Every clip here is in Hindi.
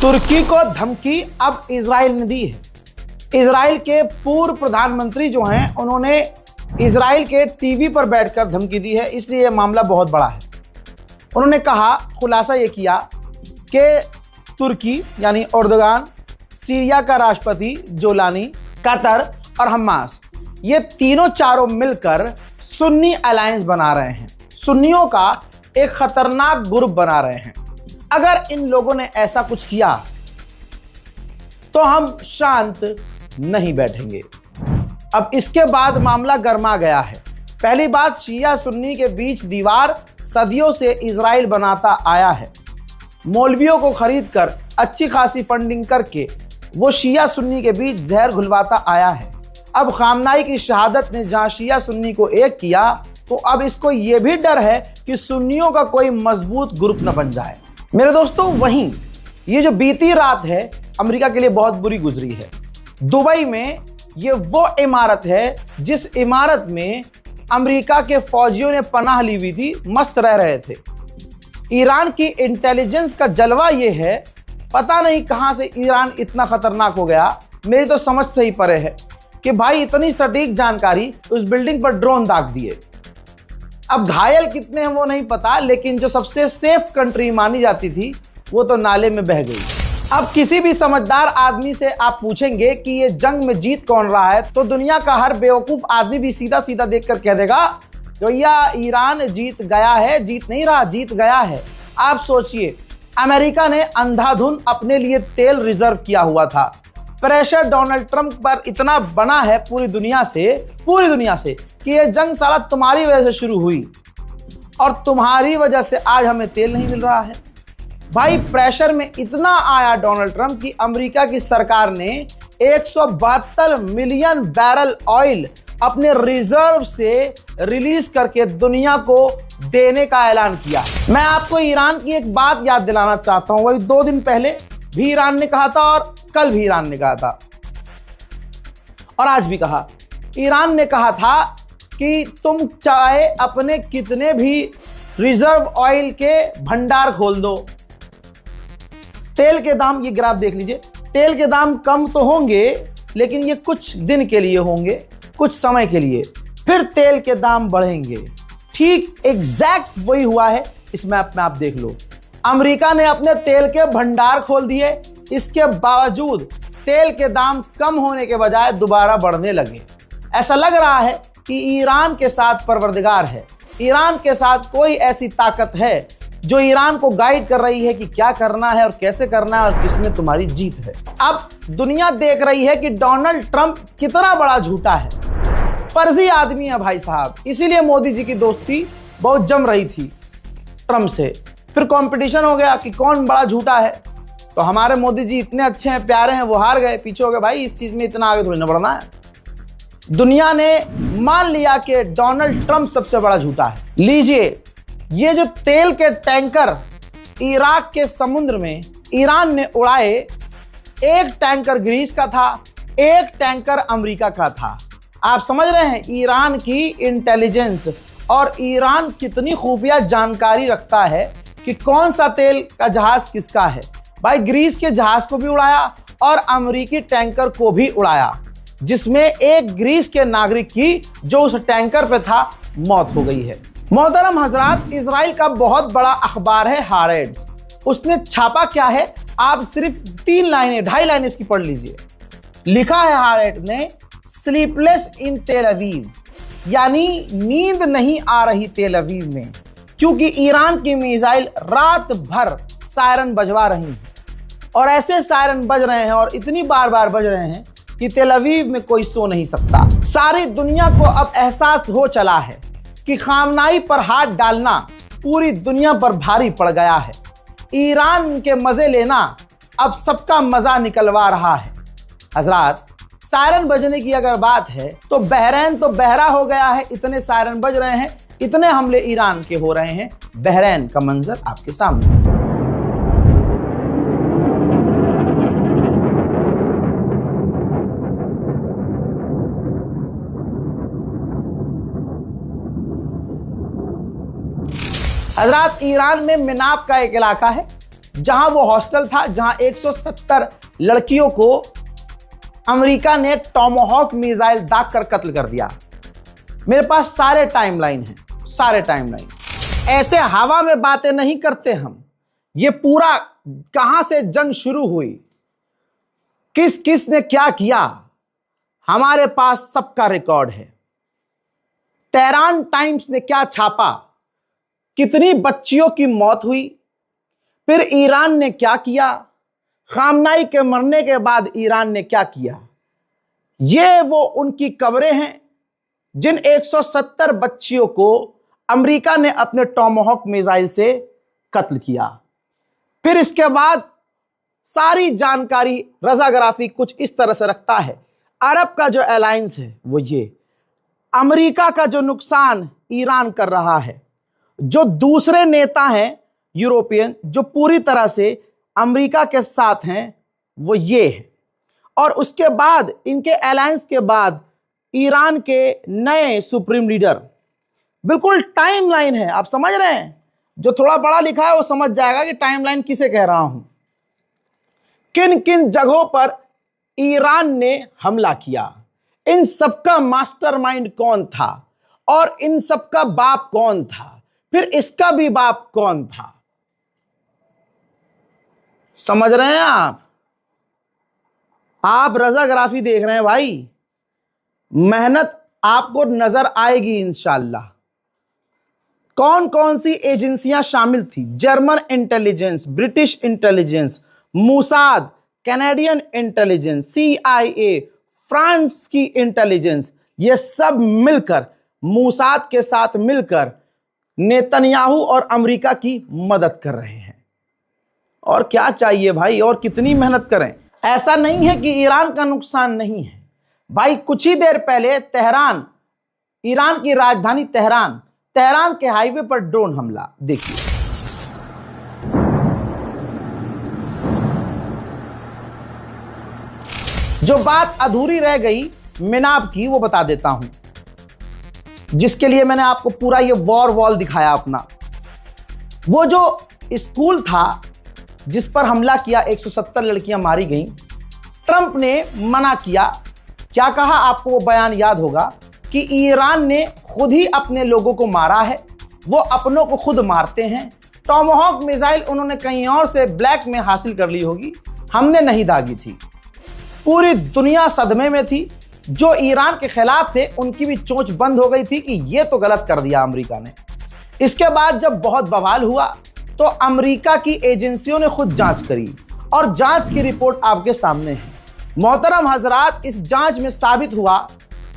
तुर्की को धमकी अब इजराइल ने दी है। इजराइल के पूर्व प्रधानमंत्री जो हैं उन्होंने इजराइल के टीवी पर बैठकर धमकी दी है, इसलिए यह मामला बहुत बड़ा है। उन्होंने कहा, खुलासा ये किया कि तुर्की यानी एर्दोगान, सीरिया का राष्ट्रपति जोलानी, कतर और हमास, ये तीनों चारों मिलकर सुन्नी अलायंस बना रहे हैं, सुन्नियों का एक खतरनाक ग्रुप बना रहे हैं। अगर इन लोगों ने ऐसा कुछ किया तो हम शांत नहीं बैठेंगे। अब इसके बाद मामला गर्मा गया है। पहली बात, शिया सुन्नी के बीच दीवार सदियों से इजराइल बनाता आया है। मौलवियों को खरीदकर अच्छी खासी फंडिंग करके वो शिया सुन्नी के बीच जहर घुलवाता आया है। अब खामनाई की शहादत ने जहां शिया सुन्नी को एक किया, तो अब इसको ये भी डर है कि सुन्नियों का कोई मजबूत ग्रुप न बन जाए। मेरे दोस्तों, वहीं ये जो बीती रात है अमेरिका के लिए बहुत बुरी गुजरी है। दुबई में ये वो इमारत है जिस इमारत में अमेरिका के फौजियों ने पनाह ली हुई थी, मस्त रह रहे थे। ईरान की इंटेलिजेंस का जलवा ये है, पता नहीं कहां से ईरान इतना खतरनाक हो गया। मेरी तो समझ से ही परे है कि भाई इतनी सटीक जानकारी, उस बिल्डिंग पर ड्रोन दाग दिए। अब घायल कितने हैं वो नहीं पता, लेकिन जो सबसे सेफ कंट्री मानी जाती थी वो तो नाले में बह गई। अब किसी भी समझदार आदमी से आप पूछेंगे कि ये जंग में जीत कौन रहा है, तो दुनिया का हर बेवकूफ आदमी भी सीधा सीधा देखकर कह देगा, भैया ईरान जीत गया है, जीत नहीं रहा, जीत गया है। आप सोचिए, अमेरिका ने अंधाधुन अपने लिए तेल रिजर्व किया हुआ था। प्रेशर डोनाल्ड ट्रंप पर इतना बना है पूरी दुनिया से कि ये जंग साला तुम्हारी वजह से शुरू हुई और तुम्हारी वजह से आज हमें तेल नहीं मिल रहा है। भाई प्रेशर में इतना आया डोनाल्ड ट्रंप की अमेरिका की सरकार ने 172 मिलियन बैरल ऑयल अपने रिजर्व से रिलीज करके दुनिया को देने का ऐलान किया। मैं आपको ईरान की एक बात याद दिलाना चाहता हूं। वही 2 दिन पहले भी ईरान ने कहा था और कल भी ईरान ने कहा था और आज भी कहा। ईरान ने कहा था कि तुम चाहे अपने कितने भी रिजर्व ऑयल के भंडार खोल दो, तेल के दाम, ये ग्राफ देख लीजिए, तेल के दाम कम तो होंगे लेकिन ये कुछ दिन के लिए होंगे, कुछ समय के लिए, फिर तेल के दाम बढ़ेंगे। ठीक एग्जैक्ट वही हुआ है इस मैप में, आप देख लो। अमेरिका ने अपने तेल के भंडार खोल दिए, इसके बावजूद तेल के दाम कम होने के बजाय दोबारा बढ़ने लगे। ऐसा लग रहा है कि ईरान के साथ परवरदिगार है, ईरान के साथ कोई ऐसी ताकत है जो ईरान को गाइड कर रही है कि क्या करना है और कैसे करना है और किसमें तुम्हारी जीत है। अब दुनिया देख रही है कि डोनाल्ड ट्रंप कितना बड़ा झूठा है, फर्जी आदमी है भाई साहब। इसीलिए मोदी जी की दोस्ती बहुत जम रही थी ट्रंप से। फिर कंपटीशन हो गया कि कौन बड़ा झूठा है, तो हमारे मोदी जी इतने अच्छे हैं, प्यारे हैं, वो हार गए, पीछे हो गए। भाई इस चीज में इतना आगे थोड़ी ना बढ़ना है। दुनिया ने मान लिया कि डोनाल्ड ट्रंप सबसे बड़ा झूठा है। लीजिए, ये जो तेल के टैंकर इराक के समुद्र में ईरान ने उड़ाए, एक टैंकर ग्रीस का था, एक टैंकर अमेरिका का था। आप समझ रहे हैं ईरान की इंटेलिजेंस और ईरान कितनी खुफिया जानकारी रखता है कि कौन सा तेल का जहाज किसका है। भाई ग्रीस के जहाज को भी उड़ाया और अमेरिकी टैंकर को भी उड़ाया, जिसमें एक ग्रीस के नागरिक की जो उस टैंकर पे था मौत हो गई है। मोहतरम हजरात, इजराइल का बहुत बड़ा अखबार है हारेट्ज। उसने छापा क्या है, आप सिर्फ 3 लाइनें, 2.5 लाइनें इसकी पढ़ लीजिए। लिखा है हारेट्ज ने, स्लीपलेस इन तेल अवीव, यानी नींद नहीं आ रही तेल अवीव में, क्योंकि ईरान की मिसाइल रात भर सायरन बजवा रही हैं और ऐसे सायरन बज रहे हैं और इतनी बार बार बज रहे हैं कि तेल अवीव में कोई सो नहीं सकता। सारी दुनिया को अब एहसास हो चला है कि खामनाई पर हाथ डालना पूरी दुनिया पर भारी पड़ गया है। ईरान के मजे लेना अब सबका मजा निकलवा रहा है। हजरात, सायरन बजने की अगर बात है तो बहरैन तो बहरा हो गया है, इतने सायरन बज रहे हैं, इतने हमले ईरान के हो रहे हैं। बहरैन का मंजर आपके सामने। हजरात, ईरान में मिनाब का एक इलाका है जहां वो हॉस्टल था जहां 170 लड़कियों को अमेरिका ने टॉमाहॉक मिसाइल दाग कर कत्ल कर दिया। मेरे पास सारे टाइमलाइन हैं, सारे टाइमलाइन। ऐसे हवा में बातें नहीं करते हम। ये पूरा कहां से जंग शुरू हुई, किस किस ने क्या किया, हमारे पास सबका रिकॉर्ड है। तेहरान टाइम्स ने क्या छापा, कितनी बच्चियों की मौत हुई, फिर ईरान ने क्या किया, खामनाई के मरने के बाद ईरान ने क्या किया। ये वो उनकी कब्रें हैं जिन 170 बच्चियों को अमेरिका ने अपने टॉमाहॉक मिसाइल से कत्ल किया। फिर इसके बाद सारी जानकारी रजाग्राफी कुछ इस तरह से रखता है। अरब का जो अलायंस है वो ये, अमेरिका का जो नुकसान ईरान कर रहा है, जो दूसरे नेता हैं यूरोपियन जो पूरी तरह से अमेरिका के साथ हैं वो ये है। और उसके बाद इनके अलायंस के बाद ईरान के नए सुप्रीम लीडर, बिल्कुल टाइमलाइन है, आप समझ रहे हैं। जो थोड़ा बड़ा लिखा है वो समझ जाएगा कि टाइमलाइन किसे कह रहा हूं। किन किन जगहों पर ईरान ने हमला किया, इन सबका मास्टरमाइंड कौन था और इन सबका बाप कौन था, फिर इसका भी बाप कौन था। समझ रहे हैं आप रजाग्राफी देख रहे हैं भाई। मेहनत आपको नजर आएगी इंशाल्लाह। कौन कौन सी एजेंसियां शामिल थी, German intelligence, British intelligence, Mossad, Canadian intelligence, CIA, France की इंटेलिजेंस, ये सब मिलकर मूसाद के साथ मिलकर नेतन्याहू और अमेरिका की मदद कर रहे हैं। और क्या चाहिए भाई, और कितनी मेहनत करें। ऐसा नहीं है कि ईरान का नुकसान नहीं है भाई। कुछ ही देर पहले तेहरान, ईरान की राजधानी तेहरान के हाईवे पर ड्रोन हमला देखिए। जो बात अधूरी रह गई मिनाब की वो बता देता हूं, जिसके लिए मैंने आपको पूरा ये वॉर वॉल दिखाया अपना। वो जो स्कूल था जिस पर हमला किया, 170 लड़कियां मारी गईं, ट्रंप ने मना किया। क्या कहा आपको वो बयान याद होगा कि ईरान ने खुद ही अपने लोगों को मारा है, वो अपनों को खुद मारते हैं। टॉमाहॉक मिसाइल उन्होंने कहीं और से ब्लैक में हासिल कर ली होगी, हमने नहीं दागी थी। पूरी दुनिया सदमे में थी। जो ईरान के खिलाफ थे उनकी भी चोंच बंद हो गई थी कि ये तो गलत कर दिया अमेरिका ने। इसके बाद जब बहुत बवाल हुआ तो अमेरिका की एजेंसियों ने खुद जांच करी और जांच की रिपोर्ट आपके सामने है। मोहतरम हजरात, इस जांच में साबित हुआ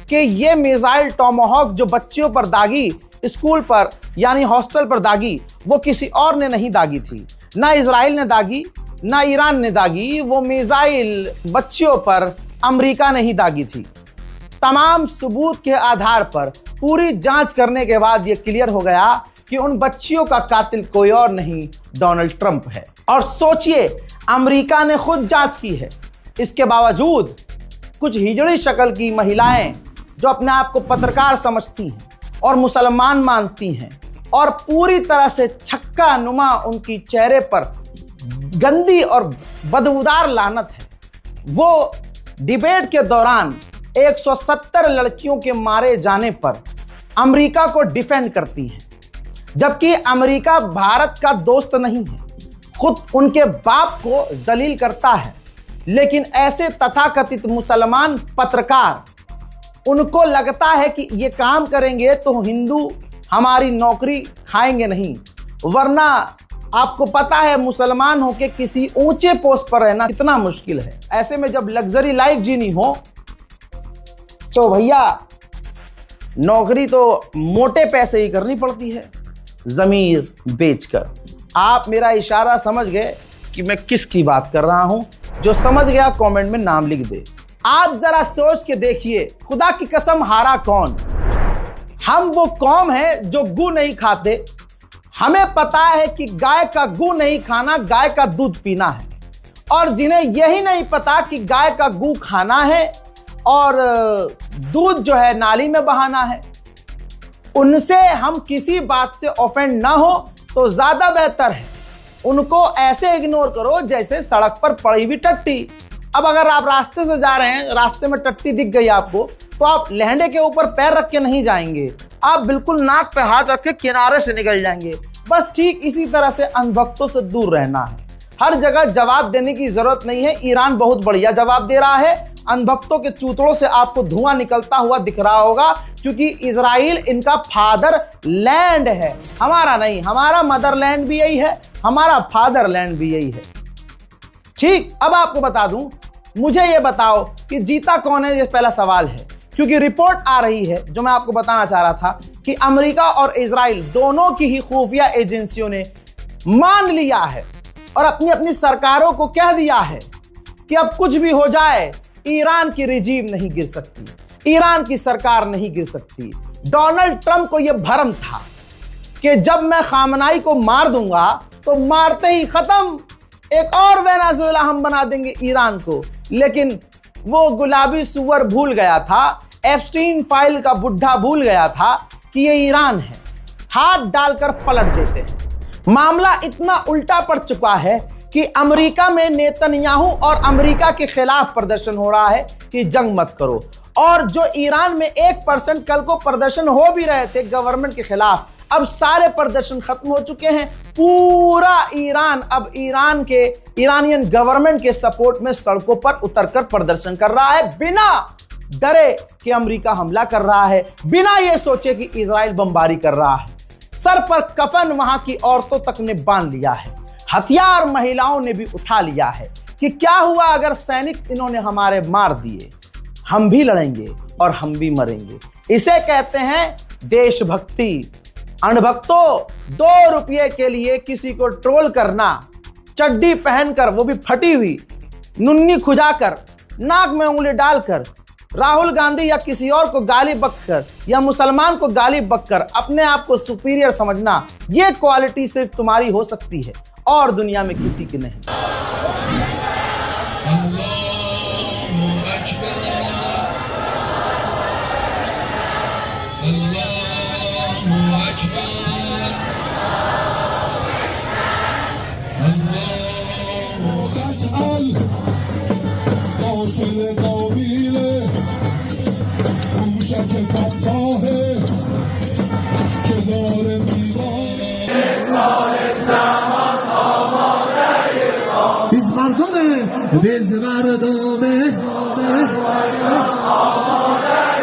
कि ये मिसाइल टॉमाहॉक जो बच्चियों पर दागी, स्कूल पर यानी हॉस्टल पर दागी, वो किसी और ने नहीं दागी थी। ना इजराइल ने दागी, ना ईरान ने दागी। वो मिसाइल बच्चियों पर अमेरिका ने ही दागी थी। तमाम सबूत के आधार पर पूरी जांच करने के बाद यह क्लियर हो गया कि उन बच्चियों का कातिल कोई और नहीं, डोनाल्ड ट्रंप है। और सोचिए, अमेरिका ने खुद जांच की है। इसके बावजूद कुछ हिजड़ी शक्ल की महिलाएं जो अपने आप को पत्रकार समझती हैं और मुसलमान मानती हैं और पूरी तरह से छक्का नुमा उनकी चेहरे पर गंदी और बदबूदार लानत है, वो डिबेट के दौरान 170 लड़कियों के मारे जाने पर अमेरिका को डिफेंड करती हैं। जबकि अमेरिका भारत का दोस्त नहीं है, खुद उनके बाप को जलील करता है। लेकिन ऐसे तथाकथित मुसलमान पत्रकार, उनको लगता है कि ये काम करेंगे तो हिंदू हमारी नौकरी खाएंगे नहीं। वरना आपको पता है मुसलमान होके किसी ऊंचे पोस्ट पर रहना कितना मुश्किल है। ऐसे में जब लग्जरी लाइफ जीनी हो तो भैया नौकरी तो मोटे पैसे ही करनी पड़ती है, जमीर बेचकर। आप मेरा इशारा समझ गए कि मैं किसकी बात कर रहा हूं। जो समझ गया कमेंट में नाम लिख दे। आप जरा सोच के देखिए, खुदा की कसम हारा कौन। हम वो कौम है जो गू नहीं खाते। हमें पता है कि गाय का गू नहीं खाना, गाय का दूध पीना है। और जिन्हें यही नहीं पता कि गाय का गू खाना है और दूध जो है नाली में बहाना है, उनसे हम किसी बात से ऑफेंड ना हो तो ज्यादा बेहतर है। उनको ऐसे इग्नोर करो जैसे सड़क पर पड़ी हुई टट्टी। अब अगर आप रास्ते से जा रहे हैं, रास्ते में टट्टी दिख गई आपको, तो आप लहंडे के ऊपर पैर रख के नहीं जाएंगे, आप बिल्कुल नाक पे हाथ रख के किनारे से निकल जाएंगे। बस ठीक इसी तरह से अंधभक्तों से दूर रहना है। हर जगह जवाब देने की जरूरत नहीं है। ईरान बहुत बढ़िया जवाब दे रहा है। अंधभक्तों के चूतड़ों से आपको धुआं निकलता हुआ दिख रहा होगा, क्योंकि इजराइल इनका फादर लैंड है, हमारा नहीं। हमारा मदरलैंड भी यही है, हमारा फादरलैंड भी यही है। ठीक, अब आपको बता दूं, मुझे यह बताओ कि जीता कौन है, ये पहला सवाल है। क्योंकि रिपोर्ट आ रही है, जो मैं आपको बताना चाह रहा था, कि अमेरिका और इजराइल दोनों की ही खुफिया एजेंसियों ने मान लिया है और अपनी अपनी सरकारों को कह दिया है कि अब कुछ भी हो जाए, ईरान की रिजीम नहीं गिर सकती, ईरान की सरकार नहीं गिर सकती। डोनाल्ड ट्रंप को यह भ्रम था कि जब मैं खामनाई को मार दूंगा तो मारते ही खत्म, एक और वेनेजुएला हम बना देंगे ईरान को। लेकिन वो गुलाबी सुअर भूल गया था, एप्स्टीन फाइल का बुढ़ा भूल गया था कि ये ईरान है। हाथ डालकर पलट देते हैं। मामला इतना उल्टा पड़ चुका है कि अमेरिका में नेतन्याहू और अमेरिका के खिलाफ प्रदर्शन हो रहा है कि जंग मत करो। और जो ईरान में 1% कल को प्रदर्शन हो भी रहे थे गवर्नमेंट के खिलाफ, अब सारे प्रदर्शन खत्म हो चुके हैं। पूरा ईरान अब ईरानियन गवर्नमेंट के सपोर्ट में सड़कों पर उतरकर प्रदर्शन कर रहा है, बिना डरे कि अमेरिका हमला कर रहा है, बिना यह सोचे कि इजराइल बमबारी कर रहा है। सर पर कफन वहां की औरतों तक ने बांध लिया है, हथियार महिलाओं ने भी उठा लिया है कि क्या हुआ अगर सैनिक इन्होंने हमारे मार दिए, हम भी लड़ेंगे और हम भी मरेंगे। इसे कहते हैं देशभक्ति। अणभक्तों, 2 रुपये के लिए किसी को ट्रोल करना, चड्डी पहनकर, वो भी फटी हुई, नुन्नी खुजाकर, नाक में उंगली डालकर, राहुल गांधी या किसी और को गाली बककर या मुसलमान को गाली बककर अपने आप को सुपीरियर समझना, ये क्वालिटी सिर्फ तुम्हारी हो सकती है और दुनिया में किसी की नहीं। biz mardome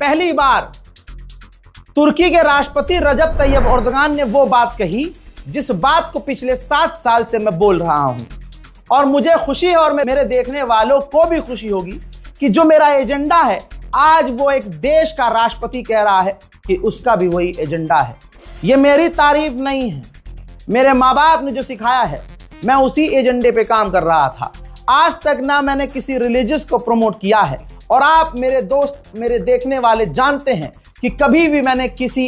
पहली बार तुर्की के राष्ट्रपति रजब तैयब एर्दोगान ने वो बात कही जिस बात को पिछले 7 साल से मैं बोल रहा हूं। और मुझे खुशी है और मेरे देखने वालों को भी खुशी होगी कि जो मेरा एजेंडा है, आज वो एक देश का राष्ट्रपति कह रहा है कि उसका भी वही एजेंडा है। ये मेरी तारीफ नहीं है, मेरे माँ बाप ने जो सिखाया है, मैं उसी एजेंडे पे काम कर रहा था। आज तक ना मैंने किसी रिलीजियस को प्रमोट किया है, और आप मेरे दोस्त, मेरे देखने वाले जानते हैं कि कभी भी मैंने किसी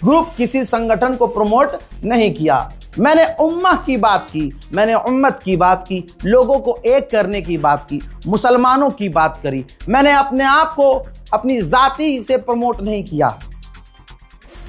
ग्रुप, किसी संगठन को प्रमोट नहीं किया। मैंने उम्मा की बात की, मैंने उम्मत की बात की, लोगों को एक करने की बात की, मुसलमानों की बात करी। मैंने अपने आप को अपनी जाति से प्रमोट नहीं किया।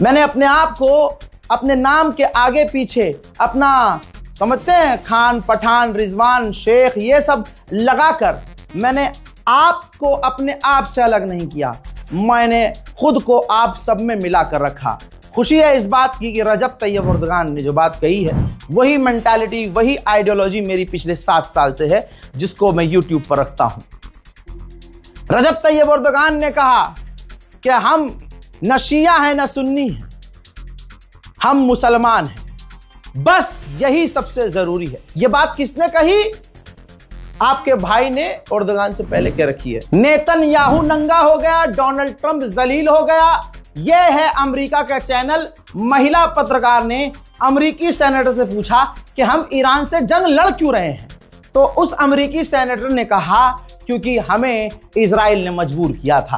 मैंने अपने आप को अपने नाम के आगे पीछे अपना, समझते हैं, खान, पठान, रिजवान, शेख, ये सब लगाकर मैंने आपको अपने आप से अलग नहीं किया। मैंने खुद को आप सब में मिलाकर रखा। खुशी है इस बात की कि रजब तैयब एर्दोगान ने जो बात कही है, वही मेंटालिटी, वही आइडियोलॉजी मेरी पिछले 7 साल से है, जिसको मैं यूट्यूब पर रखता हूं। रजब तैयब एर्दोगान ने कहा कि हम न शिया हैं न सुन्नी हैं, हम मुसलमान हैं, बस यही सबसे जरूरी है। यह बात किसने कही? आपके भाई ने एर्दोगान से पहले कह रखी है। नेतन्याहू नंगा हो गया, डोनाल्ड ट्रंप जलील हो गया। यह है अमेरिका का चैनल। महिला पत्रकार ने अमेरिकी सेनेटर से पूछा कि हम ईरान से जंग लड़ क्यों रहे हैं, तो उस अमेरिकी सेनेटर ने कहा क्योंकि हमें इजराइल ने मजबूर किया था।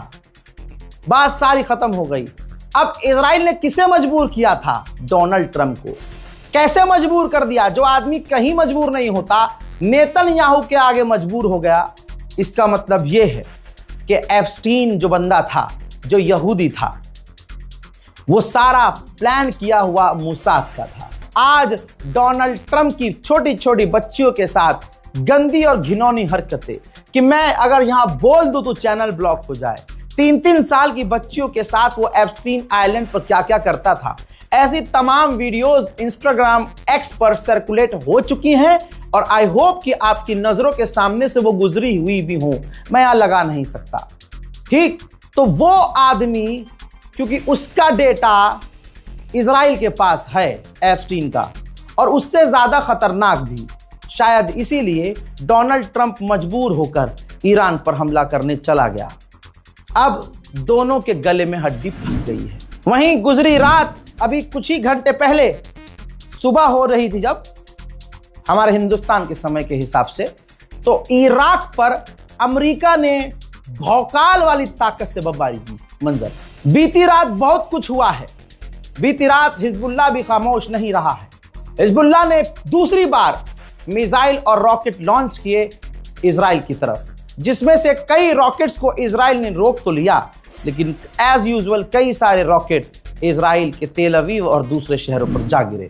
बात सारी खत्म हो गई। अब इजराइल ने किसे मजबूर किया था? डोनाल्ड ट्रंप को। कैसे मजबूर कर दिया? जो आदमी कहीं मजबूर नहीं होता, नेतन्याहू के आगे मजबूर हो गया। इसका मतलब यह है कि एप्स्टीन जो बंदा था, जो यहूदी था, वो सारा प्लान किया हुआ मोसाद का था। आज डोनाल्ड ट्रंप की छोटी छोटी बच्चियों के साथ गंदी और घिनौनी हरकतें कि मैं अगर यहां बोल दूं तो चैनल ब्लॉक हो जाए। 3-3 साल की बच्चियों के साथ वो एप्स्टीन आइलैंड पर क्या क्या करता था, ऐसी तमाम वीडियोस इंस्टाग्राम एक्स पर सर्कुलेट हो चुकी हैं और आई होप कि आपकी नजरों के सामने से वो गुजरी हुई भी हो, मैं यहां लगा नहीं सकता। ठीक, तो वो आदमी, क्योंकि उसका डेटा इजराइल के पास है एप्स्टीन का, और उससे ज्यादा खतरनाक भी, शायद इसीलिए डोनाल्ड ट्रंप मजबूर होकर ईरान पर हमला करने चला गया। अब दोनों के गले में हड्डी फंस गई है। वहीं गुजरी रात, अभी कुछ ही घंटे पहले सुबह हो रही थी जब हमारे हिंदुस्तान के समय के हिसाब से, तो इराक पर अमेरिका ने भौकाल वाली ताकत से बमबारी की। मंजर बीती रात बहुत कुछ हुआ है। बीती रात हिजबुल्लाह भी खामोश नहीं रहा है। हिजबुल्लाह ने दूसरी बार मिसाइल और रॉकेट लॉन्च किए इजराइल की तरफ, जिसमें से कई रॉकेट्स को इजराइल ने रोक तो लिया, लेकिन एज यूजुअल कई सारे रॉकेट इजराइल के तेल अवीव और दूसरे शहरों पर जा गिरे।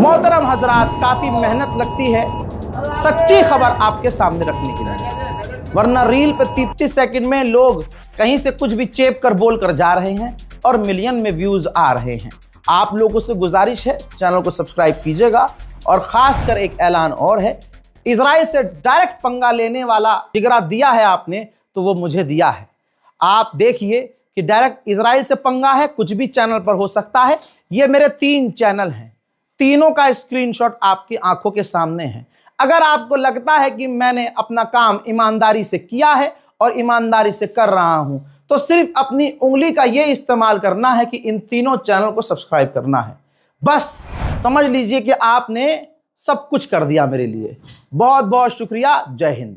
मोहतरम हजरात, काफी मेहनत लगती है सच्ची खबर आपके सामने रखने के लिए, वरना रील पे 33 सेकंड में लोग कहीं से कुछ भी चेप कर बोल कर जा रहे हैं और मिलियन में व्यूज आ रहे हैं। आप लोगों से गुजारिश है, चैनल को सब्सक्राइब कीजिएगा। और खासकर एक ऐलान और है, इजराइल से डायरेक्ट पंगा लेने वाला जिगरा दिया है आपने, तो वो मुझे दिया है। आप देखिए कि डायरेक्ट इजराइल से पंगा है, कुछ भी चैनल पर हो सकता है। ये मेरे 3 चैनल हैं, तीनों का स्क्रीनशॉट आपकी आंखों के सामने है। अगर आपको लगता है कि मैंने अपना काम ईमानदारी से किया है और ईमानदारी से कर रहा हूं, तो सिर्फ अपनी उंगली का यह इस्तेमाल करना है कि इन तीनों चैनल को सब्सक्राइब करना है। बस समझ लीजिए कि आपने सब कुछ कर दिया मेरे लिए। बहुत बहुत शुक्रिया। जय हिंद।